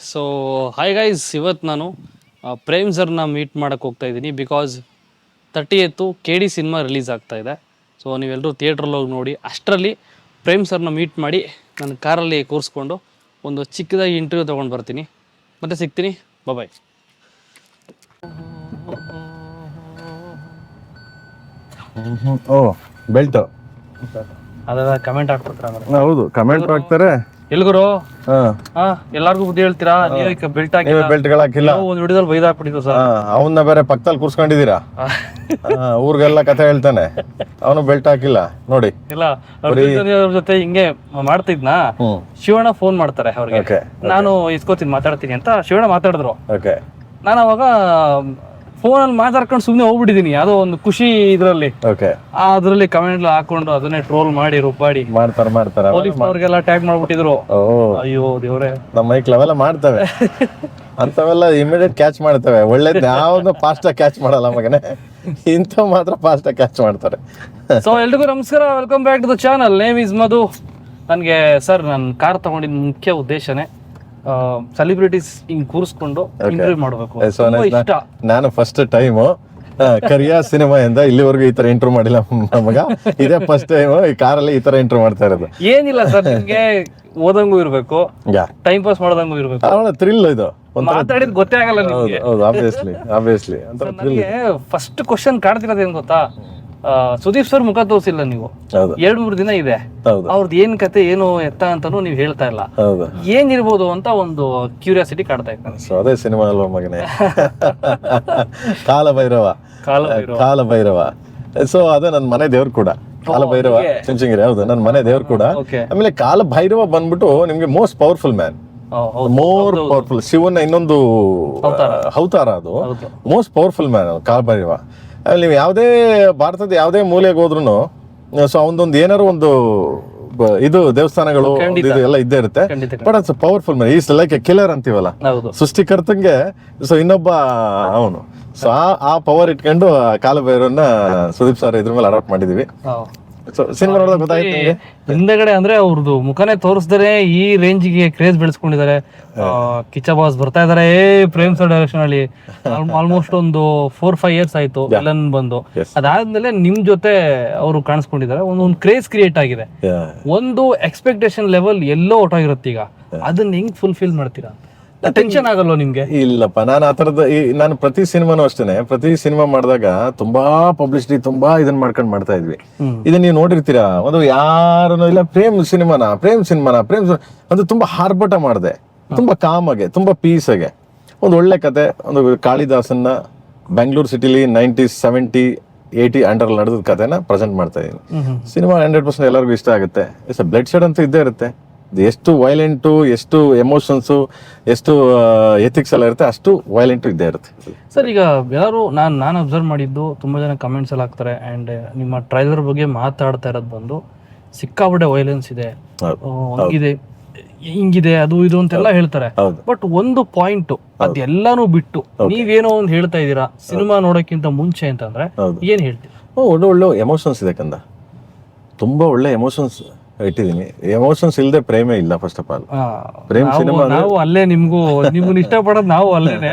So hi guys, ಇವತ್ತು ನಾನು ಪ್ರೇಮ್ ಸರ್ನ ಮೀಟ್ ಮಾಡೋಕ್ಕೆ ಹೋಗ್ತಾ ಇದ್ದೀನಿ. Because 30th KD cinema release ಆಗ್ತಾ ಇದೆ. ಸೊ ನೀವೆಲ್ಲರೂ ಥಿಯೇಟ್ರಲ್ಲಿ ಹೋಗಿ ನೋಡಿ. ಅಷ್ಟರಲ್ಲಿ ಪ್ರೇಮ್ ಸರ್ನ ಮೀಟ್ ಮಾಡಿ ನನ್ನ ಕಾರಲ್ಲಿ ಕೂರಿಸ್ಕೊಂಡು ಒಂದು ಚಿಕ್ಕದಾಗಿ ಇಂಟರ್ವ್ಯೂ ತೊಗೊಂಡು ಬರ್ತೀನಿ. ಮತ್ತೆ ಸಿಗ್ತೀನಿ. ಬಾಯ್. ಓ ಬೆಲ್ಟ್ ಅದೆಲ್ಲ ಕಮೆಂಟ್ ಹಾಕ್ಬಿಡ್ತಾರೆ. ಹೌದು, ಕಮೆಂಟ್ ಹಾಕ್ತಾರೆ. ಎಲ್ಗುರು ಎಲ್ಲಾರ್ಗು ಬುದ್ಧಿ ಹೇಳ್ತೀರಾ, ನೀವು ಬೆಲ್ಟ್ ಹಾಕಿ ಬೆಲ್ಟ್ಗಳು ಹಾಕಿಲ್ಲ. ಒಂದು ವಿಡಿಯೋದಲ್ಲಿ ಬೈದು ಹಾಕ್ಬಿಟ್ಟಿದ್ದು ಸರ್. ಅವನ್ನ ಬೇರೆ ಪಕ್ಕದಲ್ಲಿ ಕೂರ್ಸ್ಕೊಂಡಿದ್ದೀರಾ. ಊರ್ಗೆಲ್ಲ ಕಥೆ ಹೇಳ್ತಾನೆ, ಅವನು ಬೆಲ್ಟ್ ಹಾಕಿಲ್ಲ ನೋಡಿ. ಇಲ್ಲ, ಅವ್ರ ಜೊತೆ ಹಿಂಗೆ ಮಾಡ್ತಿದ್ನಾ, ಶಿವಣ್ಣ ಫೋನ್ ಮಾಡ್ತಾರೆ ಅವ್ರಿಗೆ, ನಾನು ಇಸ್ಕೋತೀನಿ ಮಾತಾಡ್ತೀನಿ ಅಂತ ಶಿವಣ್ಣ ಮಾತಾಡಿದ್ರು. ನಾನು ಅವಾಗ ಫೋನಲ್ಲಿ ಮಾತಾಡ್ಕೊಂಡು ಸುಮ್ಮನೆ ಹೋಗ್ಬಿಟ್ಟಿದೀನಿ. ಯಾವುದೋ ಒಂದು ಖುಷಿ ಇದ್ರಲ್ಲಿ ಅದ್ರಲ್ಲಿ ಕಮೆಂಟ್ ಹಾಕೊಂಡು ಅದನ್ನೇ ಟ್ರೋಲ್ ಮಾಡಿ ರುಬ್ಬಾಡಿ ಮಾಡ್ತಾರೆ. ಪೊಲೀಸ್ ಅವ್ರಿಗೆಲ್ಲ ಟ್ಯಾಗ್ ಮಾಡ್ಬಿಟ್ಟಿದ್ರು. ಅಯ್ಯೋ ದೇವ್ರೆ, ನಮ್ಮ ಮೈಕ್ ಲೆವೆಲ್ಲ ಮಾಡ್ತವೆ ಅಂತವೆಲ್ಲ ಇಮಿಡಿಯೇಟ್ ಕ್ಯಾಚ್ ಮಾಡ್ತವೆ. ಒಳ್ಳೇದ್ ಯಾವ್ದು ಫಾಸ್ಟ್ ಕ್ಯಾಚ್ ಮಾಡಲ್ಲ ಮಗನೇ, ಇಂಥ ಮಾತ್ರ ಫಾಸ್ಟ್ ಕ್ಯಾಚ್ ಮಾಡ್ತಾರೆ. ಸೊ ಎಲ್ರಿಗೂ ನಮಸ್ಕಾರ, welcome back to the channel. Name is Madhu. ನನಗೆ ಸರ್, ನಾನು ಕಾರ್ ತಗೊಂಡಿದ್ದ ಮುಖ್ಯ ಉದ್ದೇಶನೇ ಸೆಲೆಬ್ರಿಟೀಸ್ ಹಿಂಗ್ ಕೂರಿಸ್ಕೊಂಡು ಇಂಟರ್ವ್ಯೂ ಮಾಡಬೇಕು. ಇಷ್ಟ. ನಾನು ಫಸ್ಟ್ ಟೈಮ್ ಕರಿಯಾ ಸಿನಿಮಾ ಇಂದ ಇಲ್ಲಿವರೆಗೂ ಈ ತರ ಇಂಟರ್ವ್ಯೂ ಮಾಡಿಲ್ಲ ಮಗ. ಇದೇ ಫಸ್ಟ್ ಟೈಮ್ ಈ ಕಾರಲ್ಲಿ ಈ ತರ ಇಂಟರ್ವ್ಯೂ ಮಾಡ್ತಾ ಇರೋದು. ಏನಿಲ್ಲ ಸರ್, ನಿಮ್ಗೆ ಓದಂಗೂ ಇರ್ಬೇಕು, ಟೈಮ್ ಪಾಸ್ ಮಾಡೋದಂಗೂ ಇರ್ಬೇಕು. ಥ್ರಿಲ್ ಇದು, ಮಾತಾಡಿದ್ ಗೊತ್ತೇ ಆಗಲ್ಲ ನಿಮ್ಗೆ. ಹೌದು, ಆಬ್ವಿಯಸ್ಲಿ ನನಗೆ ಫಸ್ಟ್ ಕ್ವಶನ್ ಕಾಡ್ತಿರೋದೇನ್ ಗೊತ್ತಾ, ಸುದೀಪ್ ಸರ್ ಮುಖ ತೋರಿಸಿಲ್ಲ ನೀವು. 2-3 ದಿನ ಇದೆ, ಅವ್ರದ್ದು ಏನ್ ಕತೆ ಏನು ಎತ್ತ ಅಂತಾನು ನೀವು ಹೇಳ್ತಾ ಇಲ್ಲ. ಏನಿರ್ಬೋದು ಅಂತ ಒಂದು ಕ್ಯೂರಿಯಾಸಿಟಿ ಕಾಡ್ತಾ ಇತ್ತು. ಸೊ ಅದೇ ಸಿನಿಮಾ ಅಲ್ವಾ ಮಗನೇ, ಕಾಲಭೈರವ. ಸೊ ಅದೇ ನನ್ನ ಮನೆ ದೇವ್ರು ಕೂಡ ಕಾಲಭೈರವ ಚುಂಚನಗಿರಿ. ಹೌದು, ನನ್ನ ಮನೆ ದೇವ್ರು ಕೂಡ. ಆಮೇಲೆ ಕಾಲಭೈರವ ಬಂದ್ಬಿಟ್ಟು ನಿಮ್ಗೆ most powerful man, more powerful. ಶಿವನ ಇನ್ನೊಂದು ಅವತಾರ, ಅದು ಮೋಸ್ಟ್ ಪವರ್ಫುಲ್ ಮ್ಯಾನ್ ಕಾಲಭೈರವ. ಅಲ್ಲಿ ನೀವು ಯಾವುದೇ ಭಾರತದ ಯಾವುದೇ ಮೂಲೆಗೆ ಹೋದ್ರು ಸೊ ಅವನದೊಂದು ಏನಾರು ಒಂದು ಇದು ದೇವಸ್ಥಾನಗಳು ಎಲ್ಲ ಇದ್ದೇ ಇರುತ್ತೆ. But ಅಟ್ಸ್ powerful man. Is like A killer ಅಂತೀವಲ್ಲ, ಸೃಷ್ಟಿಕರ್ತಂಗೆ. ಸೊ ಇನ್ನೊಬ್ಬ ಅವನು. ಸೊ ಆ ಪವರ್ ಇಟ್ಕೊಂಡು ಕಾಲಭೈರವನ್ನ ಸುದೀಪ್ ಸರ್ ಇದ್ರ ಮೇಲೆ ಅಡಾಪ್ಟ್ ಮಾಡಿದೀವಿ. ಸಿನಿಮಾ ನೋಡಿದಾಗ ಗೊತ್ತಾಯ್ತು ನಿಮಗೆ. ಹಿಂದೆಗಡೆ ಅಂದ್ರೆ ಅವ್ರದ್ದು ಮುಖನೇ ತೋರಿಸ್ತಾರೆ, ಈ ರೇಂಜಿಗೆ ಕ್ರೇಜ್ ಬೆಳೆಸ್ಕೊಂಡಿದ್ದಾರೆ. ಕಿಚ್ಚ ಬಾಸ್ ಬರ್ತಾ ಇದಾರೆ ಪ್ರೇಮ್ ಸರ್ ಡೈರೆಕ್ಷನ್ ಅಲ್ಲಿ. ಆಲ್ಮೋಸ್ಟ್ ಒಂದು 4-5 years ಆಯ್ತು ವಿಲನ್ ಬಂದು. ಅದಾದ್ಮೇಲೆ ನಿಮ್ ಜೊತೆ ಅವರು ಕಾಣಿಸ್ಕೊಂಡಿದ್ದಾರೆ. ಒಂದು ಕ್ರೇಜ್ ಕ್ರಿಯೇಟ್ ಆಗಿದೆ. ಒಂದು ಎಕ್ಸ್ಪೆಕ್ಟೇಷನ್ ಲೆವೆಲ್ ಎಲ್ಲೋ ಹೊರಟೋಗಿರುತ್ತೆ. ಈಗ ಅದನ್ನ ಹೆಂಗ್ ಫುಲ್ಫಿಲ್ ಮಾಡ್ತೀರಾ? ಟೆನ್ಷನ್ ಆಗಲ್ವ ನಿಮ್ಗೆ? ಇಲ್ಲಪ್ಪ, ನಾನು ಆ ತರದ ನಾನು ಪ್ರತಿ ಸಿನಿಮಾನು ಅಷ್ಟೇನೆ. ಪ್ರತಿ ಸಿನಿಮಾ ಮಾಡಿದಾಗ ತುಂಬಾ ಪಬ್ಲಿಸಿಟಿ, ತುಂಬಾ ಇದನ್ನ ಮಾಡ್ತಾ ಇದ್ವಿ. ಇದನ್ನ ನೀವು ನೋಡಿರ್ತೀರಾ, ಒಂದು ಯಾರನ್ನು ಇಲ್ಲ ಪ್ರೇಮ್ ಸಿನಿಮಾನ ಅದು ತುಂಬಾ ಹಾರ್ಬಟ ಮಾಡಿದೆ, ತುಂಬಾ ಕಾಮಾಗೆ, ತುಂಬಾ ಪೀಸಾಗೆ. ಒಂದು ಒಳ್ಳೆ ಕತೆ, ಒಂದು ಕಾಳಿದಾಸನ್ನ ಬೆಂಗಳೂರು ಸಿಟಿಲಿ 90s 70 80 ಅಂಡರ್ ನಡೆದ ಕತೆನ ಪ್ರೆಸೆಂಟ್ ಮಾಡ್ತಾ ಇದೀನಿ. ಸಿನಿಮಾ 100% ಎಲ್ಲರಿಗೂ ಇಷ್ಟ ಆಗುತ್ತೆ. ಇಟ್ಸ್ ಬ್ಲಡ್ ಶೆಡ್ ಅಂತೂ ಇದ್ದೇ ಇರುತ್ತೆ. ಎಷ್ಟು ವೈಲೆಂಟು, ಎಷ್ಟು ಎಮೋಷನ್ಸು, ಎಷ್ಟು ಎಥಿಕ್ಸ್ ಎಲ್ಲ ಇರುತ್ತೆ, ಅಷ್ಟು ವೈಲೆಂಟು ಇದ್ದೇ ಇರುತ್ತೆ. ಸರ್, ಈಗ ಎಲ್ಲರೂ ನಾನು ಅಬ್ಸರ್ವ್ ಮಾಡಿದ್ದು, ತುಂಬಾ ಜನ ಕಮೆಂಟ್ಸ್ ಎಲ್ಲ ಹಾಕ್ತಾರೆ. ಆ್ಯಂಡ್ ನಿಮ್ಮ ಟ್ರೈಲರ್ ಬಗ್ಗೆ ಮಾತಾಡ್ತಾ ಇರೋದು ಬಂದು ಸಿಕ್ಕಾಪಟ್ಟೆ ವೈಲೆನ್ಸ್ ಇದೆ, ಹಂಗಿದೆ, ಹಿಂಗಿದೆ, ಅದು ಇದು ಅಂತೆಲ್ಲ ಹೇಳ್ತಾರೆ. ಬಟ್ ಒಂದು ಪಾಯಿಂಟ್, ಅದೆಲ್ಲಾನು ಬಿಟ್ಟು ನೀವೇನೋ ಒಂದು ಹೇಳ್ತಾ ಇದ್ದೀರಾ ಸಿನಿಮಾ ನೋಡೋಕ್ಕಿಂತ ಮುಂಚೆ ಅಂತಂದ್ರೆ ಏನ್ ಹೇಳ್ತೀರಾ? ಒಳ್ಳೆ ಎಮೋಷನ್ಸ್ ಇದೆ ಕಂದ, ತುಂಬಾ ಒಳ್ಳೆ ಎಮೋಷನ್ಸ್ ಇಟ್ಟಿದ್ದೀನಿ. ಎಮೋಷನ್ಸ್ ಇಲ್ಲದೆ ಪ್ರೇಮೇ ಇಲ್ಲ. First of all Prem cinema ನಾವು ಅಲ್ಲೇ ನಿಮ್ಗೂ ಇಷ್ಟಪಡೋದು ನಾವು ಅಲ್ಲೇನೆ.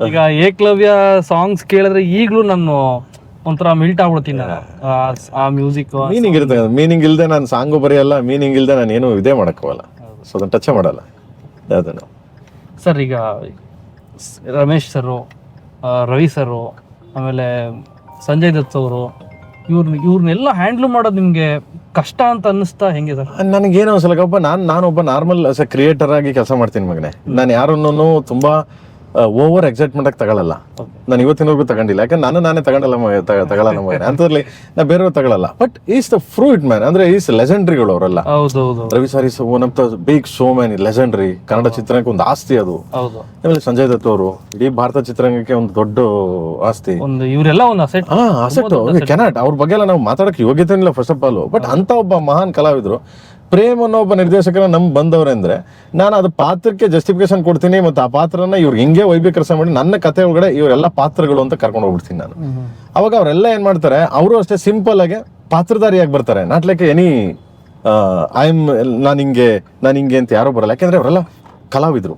ಈಗ ಏಕಲವ್ಯ ಸಾಂಗ್ಸ್ ಕೇಳಿದ್ರೆ ಈಗ್ಲೂ ನಾನು ಒಂಥರ ಮಿಲ್ಟ್ ಆಗ್ಬಿಡ್ತೀನಿ. ಆ ಮ್ಯೂಸಿಕ್ ಮೀನಿಂಗ್ ಇರುತ್ತೆ. ಮೀನಿಂಗ್ ಇಲ್ಲದೆ ನಾನು ಸಾಂಗು ಬರೆಯಲ್ಲ, ಮೀನಿಂಗ್ ಇಲ್ಲದೆ ನಾನು ಏನು ಇದೇ ಮಾಡಕ್ಕೋಲ್ಲ. ಸೊ ಅದನ್ನ ಟಚ್ ಮಾಡಲ್ಲ ಯಾವ್ದನ್ನು. ಸರ್, ಈಗ ರಮೇಶ್ ಸರು, ರವಿ ಸರು, ಆಮೇಲೆ ಸಂಜಯ್ ದತ್ ಅವರು, ಇವ್ರನ್ನೆಲ್ಲ ಹ್ಯಾಂಡ್ಲ್ ಮಾಡೋದು ನಿಮ್ಗೆ ಕಷ್ಟ ಅಂತ ಅನ್ನಿಸ್ತಾ ಹೆಂಗೆ ಸರ್? ನನಗೇನೋ ಅನ್ಸಲ್ಲಪ್ಪ, ನಾನೊಬ್ಬ ನಾರ್ಮಲ್ ಕ್ರಿಯೇಟರ್ ಆಗಿ ಕೆಲಸ ಮಾಡ್ತೀನಿ ಮಗನೇ. ನಾನು ಯಾರನ್ನೂ ತುಂಬಾ ಓವರ್ ಎಕ್ಸೈಟ್ಮೆಂಟ್ ಆಗಿ ತಗೊಳ್ಳಲ್ಲ. ನಾನು ಇವತ್ತಿನವರೆಗೂ ತಗೊಂಡಿಲ್ಲ, ಯಾಕಂದ್ರೆ ನಾನೇ ತಗೊಳ್ಳಲ್ಲ ಮಗನೇ. ಅಂತದ್ರಲ್ಲಿ ನಾ ಬೇರೆಯವ್ರು ತಗೊಳ್ಳಲ್ಲ. But is the fruit man, ಅಂದ್ರೆ ಈಸ್ ಲೆಜೆಂಡ್ರಿಗಳು ಅವರೆಲ್ಲ. Ravi sir is one of the big show man, legendary. Kannada ಚಿತ್ರರಂಗಕ್ಕೆ ಒಂದು ಆಸ್ತಿ ಅದು. ಆಮೇಲೆ ಸಂಜಯ್ ದತ್ ಅವರು ಇಡೀ ಭಾರತ ಚಿತ್ರರಂಗಕ್ಕೆ ಒಂದು ದೊಡ್ಡ ಆಸ್ತಿ. ಇವರೆಲ್ಲ ಒಂದು ಅಸೆಟ್. ಕೆನಾಟ್ ಅವ್ರ ಬಗ್ಗೆ ಎಲ್ಲ ನಾವು ಮಾತಾಡಕ್ಕೆ ಯೋಗ್ಯತೆ ಇಲ್ಲ ಫಸ್ಟ್ ಆಫ್ ಆಲ್. ಬಟ್ ಅಂತ ಒಬ್ಬ ಮಹಾನ್ ಕಲಾವಿದ್ರು, ಪ್ರೇಮ್ ಅನ್ನೋ ಒಬ್ಬ ನಿರ್ದೇಶಕರ ಬಂದವ್ರೆ ಅಂದ್ರೆ ನಾನು ಅದು ಪಾತ್ರಕ್ಕೆ ಜಸ್ಟಿಫಿಕೇಶನ್ ಕೊಡ್ತೀನಿ. ಮತ್ತೆ ಆ ಪಾತ್ರನ ಇವ್ರು ಹಿಂಗೆ ವೈಭೀಕರಣ ಮಾಡಿ ನನ್ನ ಕತೆ ಒಳಗಡೆ ಇವರೆಲ್ಲ ಪಾತ್ರಗಳು ಅಂತ ಕರ್ಕೊಂಡು ಹೋಗ್ಬಿಡ್ತೀನಿ ನಾನು. ಅವಾಗ ಅವರೆಲ್ಲ ಏನ್ ಮಾಡ್ತಾರೆ, ಅವರು ಅಷ್ಟೇ ಸಿಂಪಲ್ ಆಗಿ ಪಾತ್ರಧಾರಿಯಾಗಿ ಬರ್ತಾರೆ. ನಾಟ್ ಲೈಕ್ ಎನಿ ನಾನು ಹಿಂಗೆ ಅಂತ ಯಾರೋ ಬರಲ್ಲ. ಯಾಕೆಂದ್ರೆ ಅವರೆಲ್ಲ ಕಲಾವಿದ್ರು.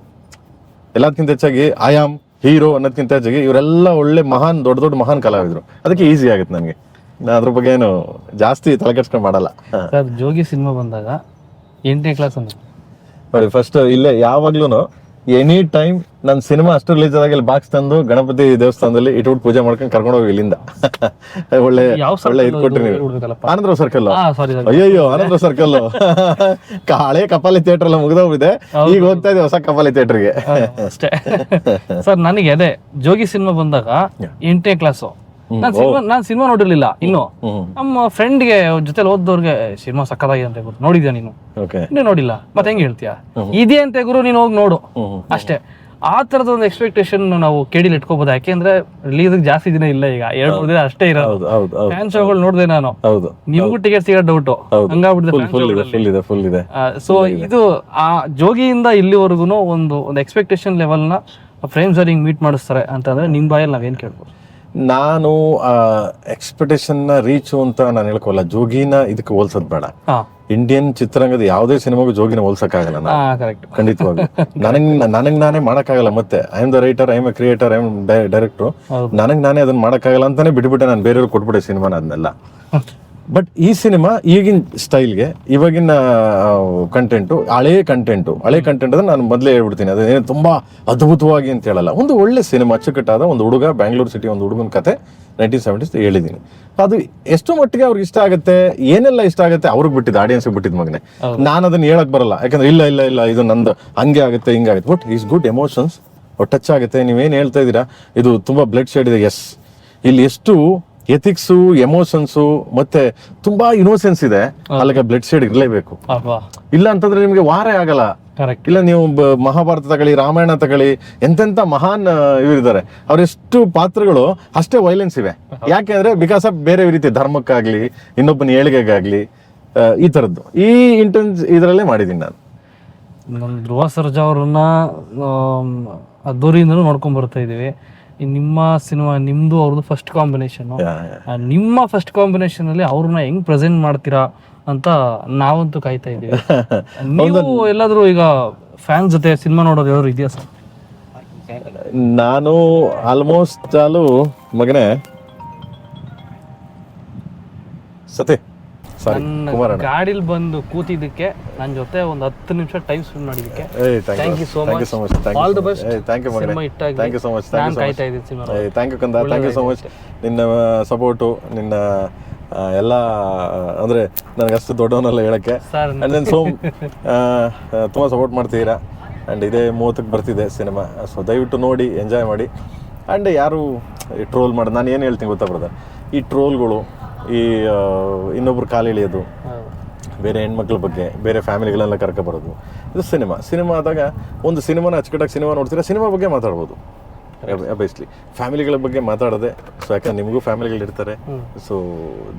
ಎಲ್ಲದಕ್ಕಿಂತ ಹೆಚ್ಚಾಗಿ ಐ ಆಮ್ ಹೀರೋ ಅನ್ನೋದಕ್ಕಿಂತ ಹೆಚ್ಚಾಗಿ ಇವರೆಲ್ಲ ಒಳ್ಳೆ ದೊಡ್ಡ ದೊಡ್ಡ ಮಹಾನ್ ಕಲಾವಿದರು. ಅದಕ್ಕೆ ಈಸಿ ಆಗುತ್ತೆ ನನಗೆ. ನಾನು ಅದ್ರ ಬಗ್ಗೆ ಏನು ಜಾಸ್ತಿ ತಲೆ ಕೆಡ್ಸ್ಕೊಂಡು ಮಾಡಲ್ಲ. ಸರ್ ಜೋಗಿ ಸಿನಿಮಾ ಬಂದಾಗ 8ನೇ ಕ್ಲಾಸ್ ಅಂತ ನೋಡಿ, ಫಸ್ಟ್ ಇಲ್ಲೇ ಯಾವಾಗ್ಲೂ ಎನಿ ಟೈಮ್ ನನ್ನ ಸಿನಿಮಾ ಅಷ್ಟು ರಿಲೀಸ್ ಆದಾಗ ಬಾಕ್ಸ್ ತಂದು ಗಣಪತಿ ದೇವಸ್ಥಾನದಲ್ಲಿ ಇಟ್ಬಿಟ್ಟು ಪೂಜೆ ಮಾಡ್ಕೊಂಡು ಕರ್ಕೊಂಡು ಹೋಗಿ ಇಲ್ಲಿಂದ. ಒಳ್ಳೆ ಒಳ್ಳೆ ಇದು ಕೊಟ್ರಿ ನೀವು. ಆನಂದರಾವ್ ಸರ್ಕಲ್. ಅಯ್ಯೋ ಆನಂದರಾವ್ ಸರ್ಕಲ್ ಹಳೆ ಕಪಾಲಿ ಥಿಯೇಟರ್ ಎಲ್ಲ ಮುಗಿದೋಗಿದೆ. ಈಗ ಹೋಗ್ತಾ ಇದೆ ಹೊಸ ಕಪಾಲಿ ಥಿಯೇಟರ್ಗೆ ಅಷ್ಟೇ. ಸರ್ ನನಗೆ ಅದೇ ಜೋಗಿ ಸಿನಿಮಾ ಬಂದಾಗ 8ನೇ ಕ್ಲಾಸು, ನಾನು ಸಿನಿಮಾ ನೋಡಿರ್ಲಿಲ್ಲ ಇನ್ನು. ನಮ್ಮ ಫ್ರೆಂಡ್ಗೆ ಜೊತೆ ಓದ್ದವ್ರಿಗೆ ಸಿನಿಮಾ ಸಕ್ಕತ್ತಾಗಿದೆ ಅಂತ ಗುರು, ನೋಡಿದ್ಯಾ ನೀನು? ನೀನು ನೋಡಿಲ್ಲ ಮತ್ತೆ ಹೆಂಗ್ ಹೇಳ್ತೀಯಾ? ಇದೇ ಅಂತ ಗುರು ನೀನು ಹೋಗಿ ನೋಡು ಅಷ್ಟೇ. ಆ ತರದ ಒಂದು ಎಕ್ಸ್ಪೆಕ್ಟೇಷನ್ ನಾವು ಕೇಳಿಲಿ ಇಟ್ಕೋಬಹುದು. ಯಾಕೆಂದ್ರೆ ರಿಲೀಸ್ ಜಾಸ್ತಿ ದಿನ ಇಲ್ಲ, ಈಗ 2-3 ದಿನ ಅಷ್ಟೇ ಇರೋದು. ಫ್ಯಾನ್ ಶೋಗಳು ನೋಡಿದೆ ನಾನು, ನಿಮ್ಗೂ ಟಿಕೆಟ್ ಸಿಗೋ ಡೌಟ್ ಹಂಗಾಗ್ಬಿಟ್ಟಿದೆ. ಸೊ ಇದು ಆ ಜೋಗಿಯಿಂದ ಇಲ್ಲಿವರೆಗೂ ಒಂದು ಎಕ್ಸ್ಪೆಕ್ಟೇಷನ್ ಲೆವೆಲ್ ನ ಫ್ರೇಮ್ ಸರ್ ಹಿಂಗ್ ಮೀಟ್ ಮಾಡಿಸ್ತಾರೆ ಅಂತಂದ್ರೆ ನಿಮ್ ಬಾಯಲ್ಲಿ ನಾವೇನ್ ಕೇಳ್ಬೋದು? ನಾನು ಎಕ್ಸ್ಪೆಕ್ಟೇಷನ್ ನ ರೀಚು ಅಂತ ನಾನು ಹೇಳ್ಕೊಲ್ಲ. ಜೋಗಿನ ಇದಕ್ಕೆ ಹೋಲ್ಸೋದ್ ಬೇಡ. ಇಂಡಿಯನ್ ಚಿತ್ರರಂಗದ ಯಾವುದೇ ಸಿನಿಮಾಗೂ ಜೋಗಿನ ಹೋಲ್ಸಕ್ಕಾಗಲ್ಲ. ಖಂಡಿತವಾಗಿ ನನಗ್ ನಾನೇ ಮಾಡಕ್ಕಾಗಲ್ಲ. ಮತ್ತೆ I am the writer, I am A creator, I am director. ನನಗ್ ನಾನೇ ಅದನ್ನ ಮಾಡಕ್ಕಾಗಲ್ಲ ಅಂತಾನೆ ಬಿಟ್ಬಿಟ್ಟೆ ನಾನು ಬೇರೆಯವ್ರಿಗೆ ಕೊಟ್ಬಿಟ್ಟೆ ಸಿನಿಮಾನ ಅದನ್ನೆಲ್ಲ. ಬಟ್ ಈ ಸಿನಿಮಾ ಈಗಿನ ಸ್ಟೈಲ್ಗೆ, ಇವಾಗಿನ ಕಂಟೆಂಟು, ಹಳೆ ಕಂಟೆಂಟ್ ಅಂದ್ರೆ ನಾನು ಮೊದಲೇ ಹೇಳ್ಬಿಡ್ತೀನಿ, ಅದೇನು ತುಂಬಾ ಅದ್ಭುತವಾಗಿ ಅಂತ ಹೇಳಲ್ಲ. ಒಂದು ಒಳ್ಳೆ ಸಿನಿಮಾ, ಅಚ್ಚುಕಟ್ಟಾದ ಒಂದು ಹುಡುಗ, ಬ್ಯಾಂಗ್ಳೂರ್ ಸಿಟಿ ಒಂದು ಹುಡುಗನ ಕತೆ 1970s ಹೇಳಿದ್ದೀನಿ. ಅದು ಎಷ್ಟು ಮಟ್ಟಿಗೆ ಅವ್ರಿಗೆ ಇಷ್ಟ ಆಗುತ್ತೆ, ಏನೆಲ್ಲ ಇಷ್ಟ ಆಗುತ್ತೆ ಅವ್ರಿಗೆ ಬಿಟ್ಟಿದ್ದು, ಆಡಿಯನ್ಸ್ಗೆ ಬಿಟ್ಟಿದ್ ಮಗನೆ. ನಾನು ಅದನ್ನ ಹೇಳಕ್ ಬರಲ್ಲ, ಯಾಕಂದ್ರೆ ಇಲ್ಲ ಇದು ನಂದು ಹಂಗೆ ಆಗುತ್ತೆ ಹಿಂಗಾಗುತ್ತೆ. But is good emotions, touch ಆಗುತ್ತೆ. ನೀವೇನ್ ಹೇಳ್ತಾ ಇದ್ದೀರಾ, ಇದು ತುಂಬಾ ಬ್ಲಡ್ ಶೇಡ್ ಇದೆ. ಎಸ್, ಇಲ್ಲಿ ಎಷ್ಟು ಎಥಿಕ್ಸು, ಎಮೋಷನ್ಸು ಮತ್ತೆ ತುಂಬಾ ಇನೋಸೆನ್ಸ್ ಇದೆ. ಅಲ್ಲಿಗೆ ಬ್ಲಡ್ ಶೇಡ್ ಇರಲೇಬೇಕು. ಇಲ್ಲ ಅಂತಂದ್ರೆ ನಿಮ್ಗೆ ವಾರೇ ಆಗಲ್ಲ. ಇಲ್ಲ ನೀವು ಮಹಾಭಾರತ ತಗೊಳ್ಳಿ, ರಾಮಾಯಣ ತಗೊಳ್ಳಿ, ಎಂತೆಂತ ಮಹಾನ್ ಇವರಿದ್ದಾರೆ, ಅವರೆಷ್ಟು ಪಾತ್ರಗಳು ಅಷ್ಟೇ ವೈಲೆನ್ಸ್ ಇವೆ. ಯಾಕೆಂದ್ರೆ ಬಿಕಾಸ್ ಆಫ್ ಬೇರೆ ರೀತಿ ಧರ್ಮಕ್ಕಾಗ್ಲಿ, ಇನ್ನೊಬ್ಬನ ಏಳಿಗೆಗಾಗ್ಲಿ, ಈ ತರದ್ದು ಈ ಇದರಲ್ಲೇ ಮಾಡಿದೀನಿ ನಾನು. ಧ್ರುವ ಸರ್ಜಾ ಅವ್ರನ್ನ ಅದ್ದೂರಿಯಿಂದನೂ ನೋಡ್ಕೊಂಡ್ ಬರ್ತಾ ಇದೀವಿ. ನಿಮ್ಮ ಸಿನಿಮಾ ನಿಮ್ದು ಅವ್ರದ್ದು ಫಸ್ಟ್ ಕಾಂಬಿನೇಷನ್. ನಿಮ್ಮ ಫಸ್ಟ್ ಕಾಂಬಿನೇಷನ್ ಅಲ್ಲಿ ಅವ್ರನ್ನ ಹೆಂಗ್ ಪ್ರೆಸೆಂಟ್ ಮಾಡ್ತೀರಾ ಅಂತ ನಾವಂತೂ ಕಾಯ್ತಾ ಇದೀವಿ. ನೀವು ಎಲ್ಲಾದ್ರೂ ಈಗ ಫ್ಯಾನ್ಸ್ ಜೊತೆ ಸಿನಿಮಾ ನೋಡೋದು ಯಾವ್ದು ಇದೆಯಾ ಸರ್? ನಾನು ಆಲ್ಮೋಸ್ಟ್ ಮಗನೇ ಸತಿ ಗಾಡಿಲಿ ಬಂದು ಕೂತಿದ್ದಕ್ಕೆ ನನ್ನ ಜೊತೆ ಒಂದು 10 ನಿಮಿಷ ಟೈಮ್ ಸ್ಪೆಂಡ್ ಮಾಡಿದ್ದಕ್ಕೆ thank you so much. All the best. Thank you ಮಗನೇ. Thank you so much. ನಾನು ಕಾಯ್ತಾ ಇದ್ದೀನಿ ಸಿನಿಮಾ. ಥ್ಯಾಂಕ್ ಯು ಕಂದ. Thank you so much. ನಿನ್ನ ಸಪೋರ್ಟು, ನಿನ್ನ ಎಲ್ಲ ಅಂದ್ರೆ ನನಗೆ ಅಷ್ಟು ದೊಡ್ಡವನ್ನೆಲ್ಲ ಹೇಳಕ್ಕೆ. ಅಂಡ್ ದೆನ್ ತುಂಬ ಸಪೋರ್ಟ್ ಮಾಡ್ತೀರಾ. ಆ್ಯಂಡ್ ಇದೇ 30ಕ್ಕೆ ಬರ್ತಿದೆ ಸಿನಿಮಾ. ಸೊ ದಯವಿಟ್ಟು ನೋಡಿ, ಎಂಜಾಯ್ ಮಾಡಿ. ಆ್ಯಂಡ್ ಯಾರು ಟ್ರೋಲ್ ಮಾಡೋದು, ನಾನು ಏನು ಹೇಳ್ತೀನಿ ಗೊತ್ತಾ ಬ್ರದರ್, ಈ ಟ್ರೋಲ್ಗಳು, ಈ ಇನ್ನೊಬ್ರು ಕಾಲು ಎಳೆಯೋದು, ಬೇರೆ ಹೆಣ್ಮಕ್ಳ ಬಗ್ಗೆ, ಬೇರೆ ಫ್ಯಾಮಿಲಿಗಳೆಲ್ಲ ಕರ್ಕೊಬರೋದು, ಇದು ಸಿನಿಮಾ ಆದಾಗ ಒಂದು ಸಿನಿಮಾನ ಅಚ್ಚುಕಟ್ಟಾಗಿ ಸಿನಿಮಾ ನೋಡ್ತೀರಾ, ಸಿನಿಮಾ ಬಗ್ಗೆ ಮಾತಾಡ್ಬೋದು. ಬೇಸ್ಲಿ ಫ್ಯಾಮಿಲಿಗಳ ಬಗ್ಗೆ ಮಾತಾಡೋದೆ. ಸೊ ಯಾಕಂದ್ರೆ ನಿಮಗೂ ಫ್ಯಾಮಿಲಿಗಳಿರ್ತಾರೆ. ಸೊ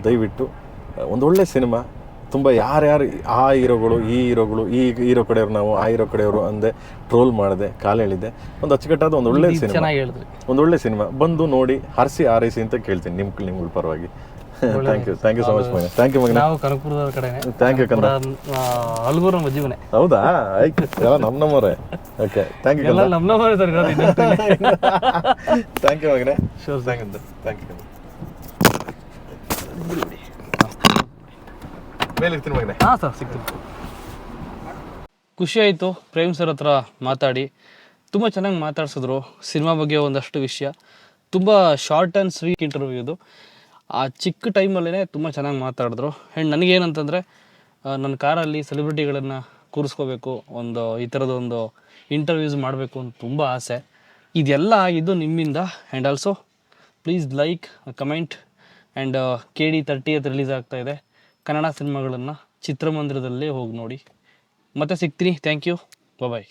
ದಯವಿಟ್ಟು ಒಂದೊಳ್ಳೆ ಸಿನಿಮಾ, ತುಂಬ ಯಾರ್ಯಾರು ಆ ಹೀರೋಗಳು, ಈ ಹೀರೋ ಕಡೆಯವರು, ನಾವು ಆ ಹೀರೋ ಕಡೆಯವರು ಅಂದೆ ಟ್ರೋಲ್ ಮಾಡಿದೆ, ಕಾಲು ಎಳಿದೆ. ಒಂದು ಅಚ್ಚುಕಟ್ಟಾದ ಒಂದೊಳ್ಳೆ ಸಿನಿಮಾ ಬಂದು ನೋಡಿ, ಹರಿಸಿ ಆರೈಸಿ ಅಂತ ಕೇಳ್ತೀನಿ ನಿಮ್ಗಳ ಪರವಾಗಿ. ಥ್ಯಾಂಕ್ ಯು ಸೊ ಮಚ್ ಮಗನೇ. ಥ್ಯಾಂಕ್ ಯು ಮಗನೇ. ನಾವು ಕನಕಪುರದ ಕಡೆನೇ. ಥ್ಯಾಂಕ್ ಯು ಕಂದ. ಅಲ್ಗೂರ ಮಜ್ಜಿಮನೆ. ಹೌದಾ? ಎಲ್ಲ ನಮ್ಮವರೇ. ಓಕೆ, ಥ್ಯಾಂಕ್ ಯು ಕಂದ. ನಮ್ಮವರೇ ಸರ್. ಥ್ಯಾಂಕ್ ಯು ಮಗನೇ. ಶೋರ್. ಥ್ಯಾಂಕ್ ಯು ಕಂದ. ಮೇಲೆ ಇರ್ತೀನಿ ಮಗನೇ. ಹಾಂ ಸರ್, ಸಿಗ್ತೀನಿ. ಖುಷಿ ಆಯಿತು ಪ್ರೇಮ್ ಸರ್ ಹತ್ರ ಮಾತಾಡಿ. ತುಂಬ ಚೆನ್ನಾಗಿ ಮಾತಾಡ್ಸಿದ್ರು ಸಿನಿಮಾ ಬಗ್ಗೆ ಒಂದಷ್ಟು ವಿಷಯ. ತುಂಬ ಶಾರ್ಟ್ ಆ್ಯಂಡ್ ಸ್ವೀಟ್ ಇಂಟರ್ವ್ಯೂ ಇದು. ಆ ಚಿಕ್ಕ ಟೈಮಲ್ಲೇ ತುಂಬ ಚೆನ್ನಾಗಿ ಮಾತಾಡಿದ್ರು. ಆ್ಯಂಡ್ ನನಗೇನಂತಂದರೆ, ನನ್ನ ಕಾರಲ್ಲಿ ಸೆಲೆಬ್ರಿಟಿಗಳನ್ನು ಕೂರಿಸ್ಕೋಬೇಕು, ಈ ಥರದೊಂದು ಇಂಟರ್ವ್ಯೂಸ್ ಮಾಡಬೇಕು ಅಂತ ತುಂಬ ಆಸೆ. ಇದೆಲ್ಲ ಆಗಿದ್ದು ನಿಮ್ಮಿಂದ. And also please like, comment. And KD 30th release ಆಗ್ತಾಯಿದೆ. ಕನ್ನಡ ಸಿನಿಮಾಗಳನ್ನು ಚಿತ್ರಮಂದಿರದಲ್ಲೇ ಹೋಗಿ ನೋಡಿ. ಮತ್ತೆ ಸಿಗ್ತೀನಿ. Thank you. ಬಾಯ್.